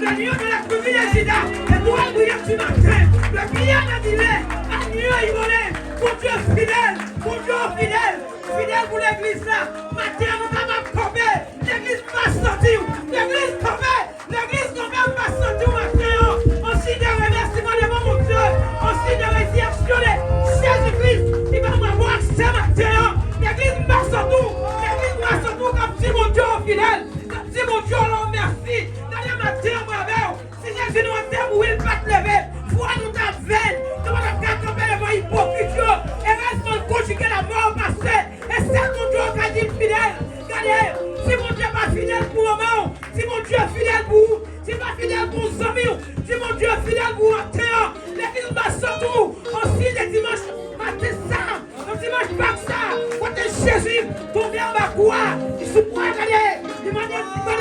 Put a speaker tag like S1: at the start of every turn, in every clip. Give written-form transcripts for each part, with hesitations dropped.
S1: L'agneau de la privilégiée, et toi, brillant du matin, le client a dit, agneau immolé, mon Dieu fidèle, fidèle pour l'église là, matin, on va m'accorder, l'église va sortir, l'église va sortir matin, on signe de remerciement de mon Dieu, on signe de résurrection de Jésus-Christ, il va m'avoir accès matin, l'église va sortir comme si mon Dieu fidèle, comme si mon Dieu l'en merci, dans le matin, si Jésus nous a terre où il va te lever, foi nous ta veine, nous allons faire tomber devant hypocrite, et reste conjuguer la mort passée, et c'est mon Dieu qui a dit fidèle. Regardez, si mon Dieu n'est pas fidèle pour le moment, si mon Dieu est fidèle pour vous, si pas fidèle pour vos amis, si mon Dieu est fidèle pour votre terre, l'église va surtout, aussi les dimanches matin ça, le dimanche pas ça, quand Jésus tombé en bas quoi, il se prend, regardez, il m'a dit, il va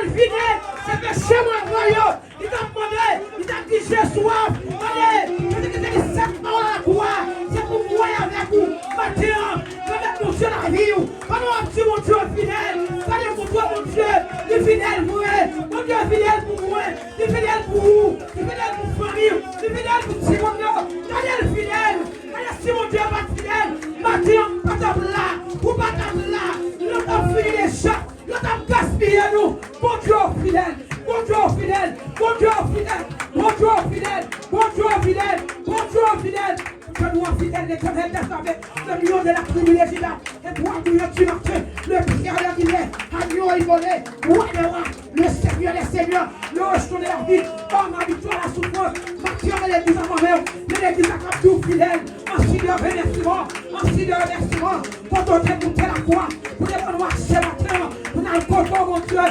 S1: le vider, c'est péché moi, voyons, il t'a demandé, il t'a dit, j'ai soif, regardez, il t'a dit, c'est pas la quoi, c'est pour moi avec vous, matin, avec mon Dieu la vie, pendant un petit mon Dieu fidèle, regardez pour toi mon Dieu, il est fidèle pour moi, mon Dieu est fidèle pour moi, il est fidèle pour vous, il est fidèle pour famille, il est fidèle pour tout le monde, regardez le fidèle, regardez si mon Dieu n'est pas fidèle, matin, pas là, ou pas là, l'autre fini les chats, l'autre gaspillé nous, mon Dieu fidèle, mon Dieu fidèle, mon Dieu fidèle, mon Dieu fidèle, mon Dieu fidèle, mon Dieu fidèle. Je dois fidèle l'Éternel des armées, le lion de la privilégiée là, et toi, brillant du matin, le créateur qui est, agneau immolé, roi des rois, le Seigneur des seigneurs, le rejeton de la vie, homme habitué à la souffrance, martyr de l'église à moi-même, de l'église à tout fidèle, en signe de remerciement, pour donner toute la croix, pour les bonnes ce matin, pour nous content, mon Dieu,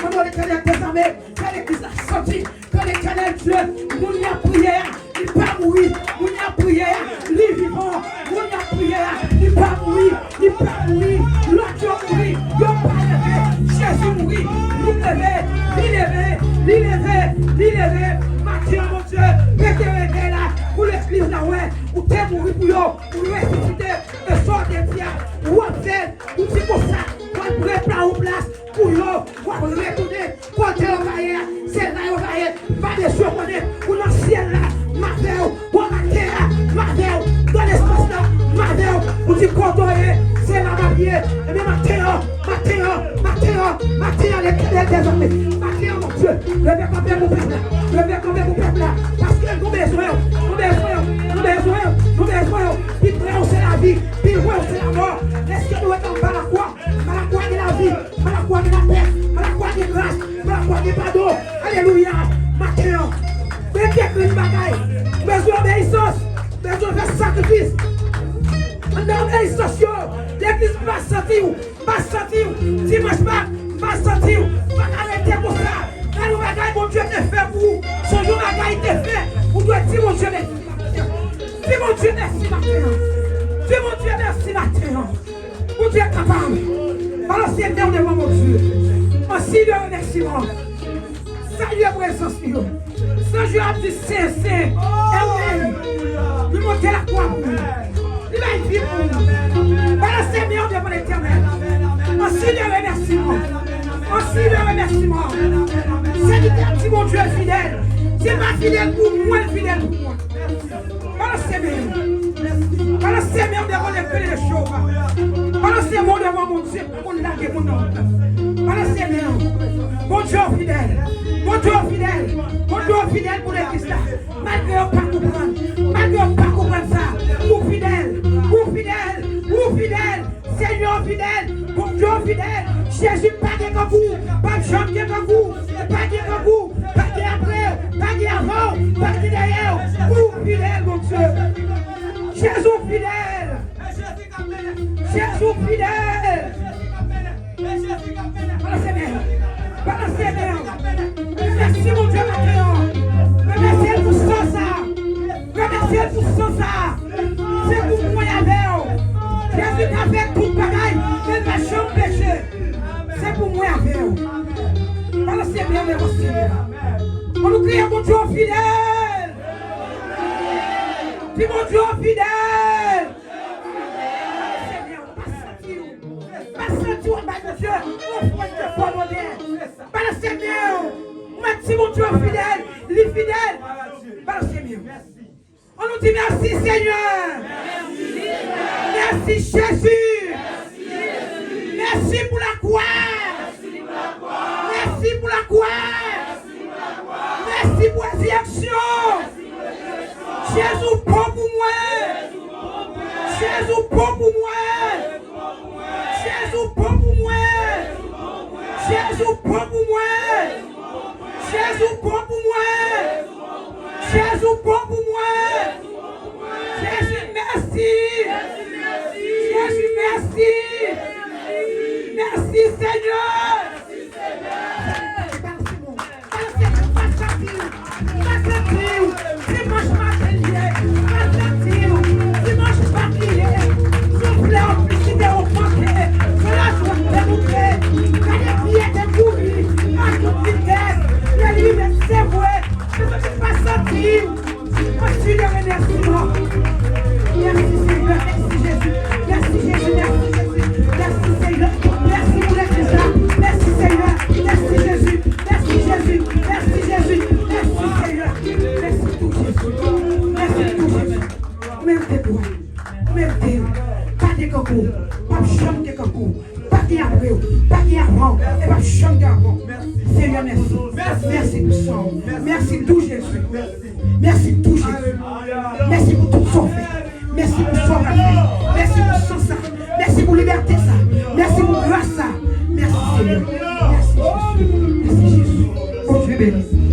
S1: maintenant l'Éternel des armées, que l'église a sorti, que l'Éternel Dieu, nous y a prié, il pas mourir, nous y a prié, il vivant, nous y a prié, il pas mourir, l'autre Dieu mourir, il pas levé, Jésus mourir, l'élever, Matthieu mon Dieu, mettez là, pour l'église là, ouais, où t'es mourir pour ressusciter, le sort des diables, ou après, ou c'est pour ça, pour préparer en place, pour retourner, pour te envahir, c'est là, va des surprendre, pour le ciel là, Matthieu, pour la terre, Matthieu, dans l'espace là, Matthieu, pour te contrôler, c'est là, ma vie, et bien Matthieu, l'éternel des armées, Matthieu, mon Dieu, levez combien vous peuple là, parce que nous besoin, puis c'est la vie, puis c'est la mort, est-ce que nous sommes pas la croix de la vie, la croix de la paix, la croix de grâce, la croix de pardon, alléluia, Matthieu, mais bien que une bagaille, besoin d'obéissance, besoin de sacrifice, d'obéissance, l'église va sortir, dimanche va sortir, va arrêter pour ça. Quand nous bagaille, mon Dieu te fait pour vous. Son jour bagaille te fait. Vous devez dire mon Dieu merci. Dis mon Dieu merci matin. Dis mon Dieu merci matin. Mon Dieu est capable. Balancez bien devant mon Dieu. En signe de remerciement. Salut pour les sensibles. Ce jour a dit c'est. Nous montez la croix pour nous. Il va y vivre pour nous. Balancez bien devant l'Éternel. En signe de remerciement. Seigneur, si mon Dieu est fidèle, c'est pas fidèle pour moi, fidèle pour moi. Balancez bien devant les feux de chauffe. Balancez moi devant mon Dieu pour mon lac et mon nom. Balancez bien. Mon Dieu fidèle pour l'église là. Malgré on pas comprendre ça. Vous fidèle. Seigneur fidèle, mon Dieu fidèle, Jésus pas comme vous, pas Jean comme vous, pas après, pas avant, pas derrière, vous fidèle mon Dieu. Jésus fidèle. Balancez bien. Merci mon Dieu maintenant. Remerciez pour ça. C'est pour moi avec. Jésus a fait tout bagaille, mais ma chambre péché. C'est pour moi avec vous. Balancez bien, merci. On nous crie mon Dieu fidèle. Dis mon Dieu fidèle. Pas sentir en bas de Dieu. On peut te pardonner. Balancez bien. Si mon Dieu est fidèle, il est fidèle. On nous dit merci Seigneur. Merci Jésus. Merci pour la croix. Merci pour la croix. Merci pour la résurrection. Jésus prend pour moi. Jésus prend pour moi. Jésus prend pour moi. Jésus prend pour moi. Jésus prend pour moi. Jésus prend pour moi. Jésus merci. Jésus merci. Merci Seigneur. Dimanche matin, dimanche papier, souffler en publicité au paquet, de la joie déroulée, quand les billets découvris, à toute vitesse, les limites s'évouées, je ne peux pas sentir. Merci le remerciement. Merci Seigneur, merci Jésus, merci Jésus, merci Jésus, merci Seigneur, merci pour l'église là, merci Seigneur, merci Jésus, merci Jésus, merci Jésus, merci Seigneur, merci tout Jésus, merci tout Jésus, même tes doigts, même tes pas de concours, pas de chambre de concours, pas de après, pas de avant, et pas de chambre d'avant. Seigneur, merci, merci pour ça, merci tout Jésus, merci tout Jésus, merci pour tout son fait. Merci pour son rappel. Merci pour son ça. Merci pour liberté ça. Merci pour grâce ça. Merci Seigneur. Merci Jésus. Merci Jésus. Bon Dieu béni.